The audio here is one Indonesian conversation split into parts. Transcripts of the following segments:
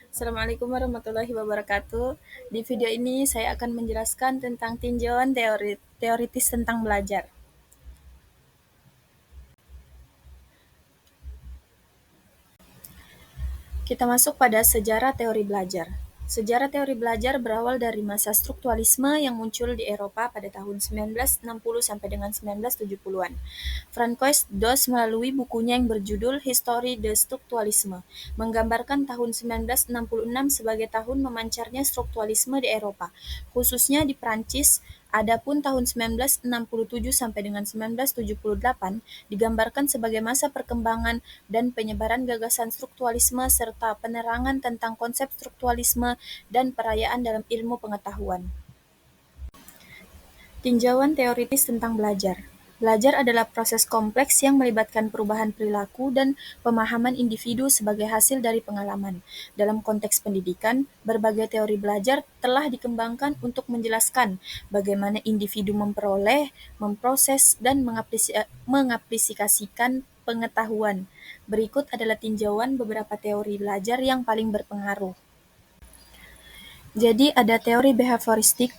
Assalamualaikum warahmatullahi wabarakatuh. Di video ini saya akan menjelaskan tentang tinjauan teoritis tentang belajar. Kita masuk pada sejarah teori belajar. Sejarah teori belajar berawal dari masa strukturalisme yang muncul di Eropa pada tahun 1960 sampai dengan 1970-an. Francois Dos melalui bukunya yang berjudul History de Strukturalisme menggambarkan tahun 1966 sebagai tahun memancarnya strukturalisme di Eropa, khususnya di Prancis. Adapun tahun 1967 sampai dengan 1978 digambarkan sebagai masa perkembangan dan penyebaran gagasan strukturalisme serta penerangan tentang konsep strukturalisme dan perayaan dalam ilmu pengetahuan. Tinjauan teoritis tentang belajar. Belajar adalah proses kompleks yang melibatkan perubahan perilaku dan pemahaman individu sebagai hasil dari pengalaman. Dalam konteks pendidikan, berbagai teori belajar telah dikembangkan untuk menjelaskan bagaimana individu memperoleh, memproses, dan mengaplikasikan pengetahuan. Berikut adalah tinjauan beberapa teori belajar yang paling berpengaruh. Jadi ada teori behavioristik,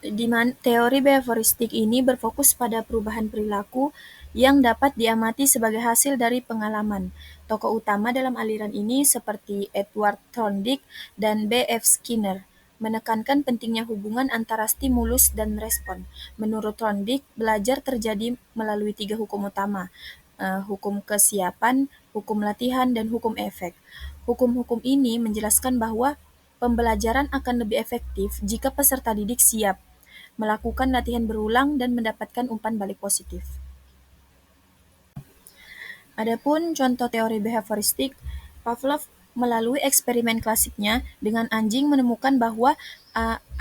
di mana teori behavioristik ini berfokus pada perubahan perilaku yang dapat diamati sebagai hasil dari pengalaman. Tokoh utama dalam aliran ini seperti Edward Thorndike dan B. F. Skinner menekankan pentingnya hubungan antara stimulus dan respon. Menurut Thorndike, belajar terjadi melalui 3 hukum utama, hukum kesiapan, hukum latihan, dan hukum efek. Hukum-hukum ini menjelaskan bahwa pembelajaran akan lebih efektif jika peserta didik siap melakukan latihan berulang dan mendapatkan umpan balik positif. Adapun contoh teori behavioristik, Pavlov melalui eksperimen klasiknya dengan anjing menemukan bahwa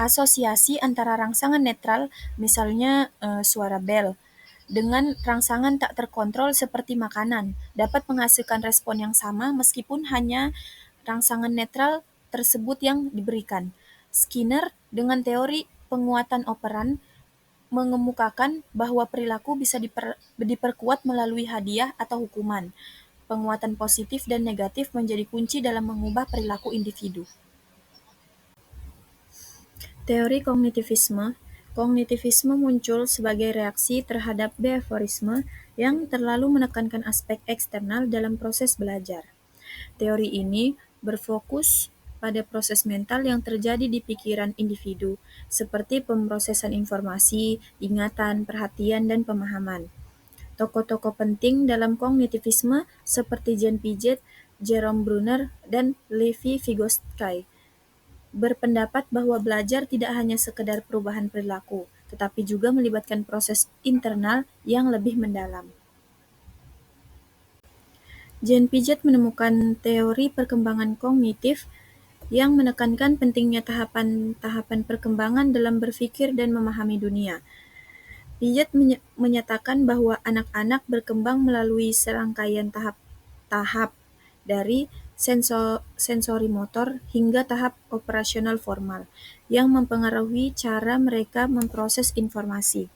asosiasi antara rangsangan netral, misalnya suara bel, dengan rangsangan tak terkontrol seperti makanan, dapat menghasilkan respon yang sama meskipun hanya rangsangan netral tersebut yang diberikan. Skinner dengan teori penguatan operan mengemukakan bahwa perilaku bisa diperkuat melalui hadiah atau hukuman. Penguatan positif dan negatif menjadi kunci dalam mengubah perilaku individu. Teori kognitivisme. Kognitivisme muncul sebagai reaksi terhadap behaviorisme yang terlalu menekankan aspek eksternal dalam proses belajar. Teori ini berfokus pada proses mental yang terjadi di pikiran individu, seperti pemrosesan informasi, ingatan, perhatian, dan pemahaman. Tokoh-tokoh penting dalam kognitivisme seperti Jean Piaget, Jerome Bruner, dan Levi Vygotsky berpendapat bahwa belajar tidak hanya sekedar perubahan perilaku, tetapi juga melibatkan proses internal yang lebih mendalam. Jean Piaget menemukan teori perkembangan kognitif yang menekankan pentingnya tahapan-tahapan perkembangan dalam berpikir dan memahami dunia. Piaget menyatakan bahwa anak-anak berkembang melalui serangkaian tahap dari sensori motor hingga tahap operasional formal yang mempengaruhi cara mereka memproses informasi.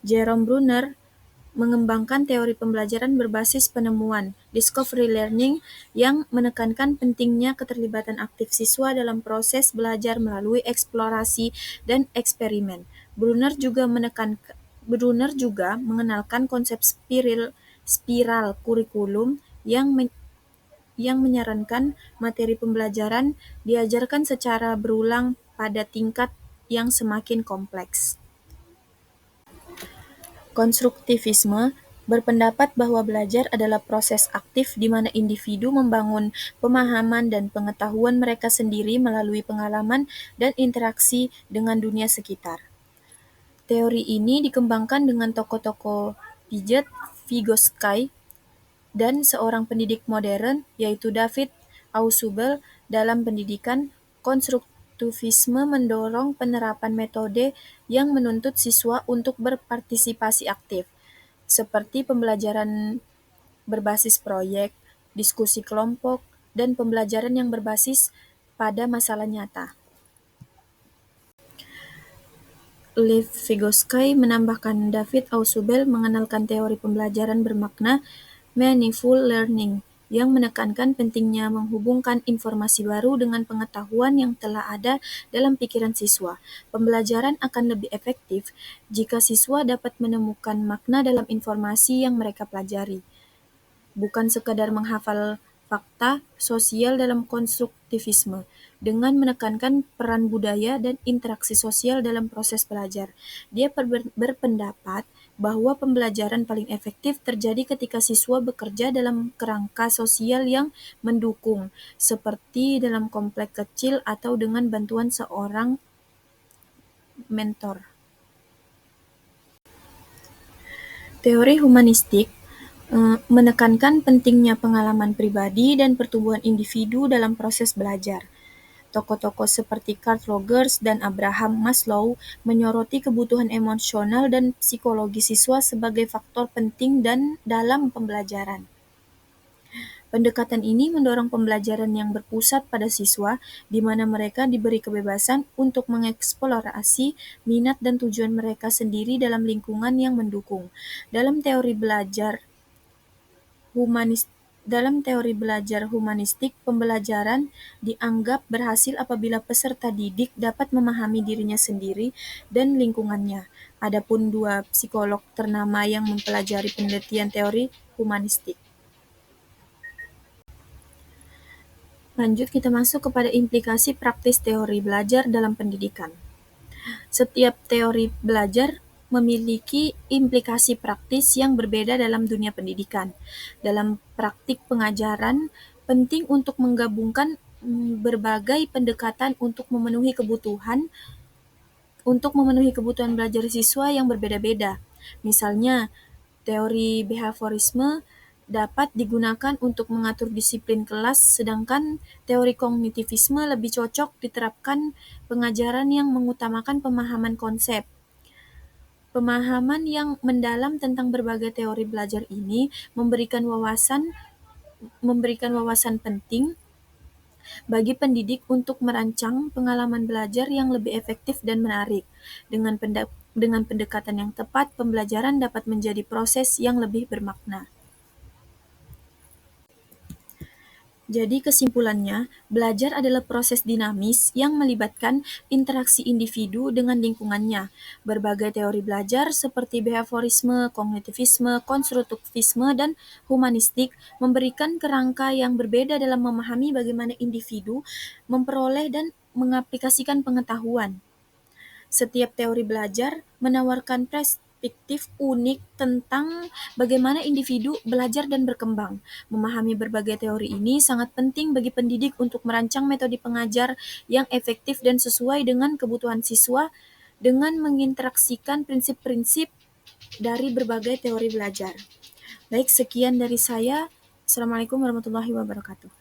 Jerome Bruner mengembangkan teori pembelajaran berbasis penemuan (discovery learning) yang menekankan pentingnya keterlibatan aktif siswa dalam proses belajar melalui eksplorasi dan eksperimen. Bruner juga mengenalkan konsep spiral kurikulum yang menyarankan materi pembelajaran diajarkan secara berulang pada tingkat yang semakin kompleks. Konstruktivisme berpendapat bahwa belajar adalah proses aktif di mana individu membangun pemahaman dan pengetahuan mereka sendiri melalui pengalaman dan interaksi dengan dunia sekitar. Teori ini dikembangkan dengan tokoh-tokoh Piaget, Vygotsky, dan seorang pendidik modern yaitu David Ausubel. Dalam pendidikan, konstruktivisme mendorong penerapan metode yang menuntut siswa untuk berpartisipasi aktif, seperti pembelajaran berbasis proyek, diskusi kelompok, dan pembelajaran yang berbasis pada masalah nyata. Lev Vygotsky menambahkan David Ausubel mengenalkan teori pembelajaran bermakna meaningful learning yang menekankan pentingnya menghubungkan informasi baru dengan pengetahuan yang telah ada dalam pikiran siswa. Pembelajaran akan lebih efektif jika siswa dapat menemukan makna dalam informasi yang mereka pelajari, bukan sekadar menghafal fakta sosial dalam konstruktivisme, dengan menekankan peran budaya dan interaksi sosial dalam proses belajar. Dia berpendapat bahwa pembelajaran paling efektif terjadi ketika siswa bekerja dalam kerangka sosial yang mendukung, seperti dalam komplek kecil atau dengan bantuan seorang mentor. Teori humanistik menekankan pentingnya pengalaman pribadi dan pertumbuhan individu dalam proses belajar. Tokoh-tokoh seperti Carl Rogers dan Abraham Maslow menyoroti kebutuhan emosional dan psikologi siswa sebagai faktor penting dan dalam pembelajaran. Pendekatan ini mendorong pembelajaran yang berpusat pada siswa, di mana mereka diberi kebebasan untuk mengeksplorasi minat dan tujuan mereka sendiri dalam lingkungan yang mendukung. Dalam teori belajar humanis Dalam teori belajar humanistik, pembelajaran dianggap berhasil apabila peserta didik dapat memahami dirinya sendiri dan lingkungannya. Adapun dua psikolog ternama yang mempelajari penelitian teori humanistik. Lanjut kita masuk kepada implikasi praktis teori belajar dalam pendidikan. Setiap teori belajar memiliki implikasi praktis yang berbeda dalam dunia pendidikan. Dalam praktik pengajaran, penting untuk menggabungkan berbagai pendekatan untuk memenuhi kebutuhan belajar siswa yang berbeda-beda. Misalnya, teori behaviorisme dapat digunakan untuk mengatur disiplin kelas, sedangkan teori kognitivisme lebih cocok diterapkan pengajaran yang mengutamakan pemahaman konsep. Pemahaman yang mendalam tentang berbagai teori belajar ini memberikan wawasan penting bagi pendidik untuk merancang pengalaman belajar yang lebih efektif dan menarik. Dengan pendekatan yang tepat, pembelajaran dapat menjadi proses yang lebih bermakna. Jadi kesimpulannya, belajar adalah proses dinamis yang melibatkan interaksi individu dengan lingkungannya. Berbagai teori belajar seperti behaviorisme, kognitivisme, konstruktivisme, dan humanistik memberikan kerangka yang berbeda dalam memahami bagaimana individu memperoleh dan mengaplikasikan pengetahuan. Setiap teori belajar menawarkan perspektif unik tentang bagaimana individu belajar dan berkembang. Memahami berbagai teori ini sangat penting bagi pendidik untuk merancang metode pengajar yang efektif dan sesuai dengan kebutuhan siswa dengan menginteraksikan prinsip-prinsip dari berbagai teori belajar. Baik, sekian dari saya. Assalamualaikum warahmatullahi wabarakatuh.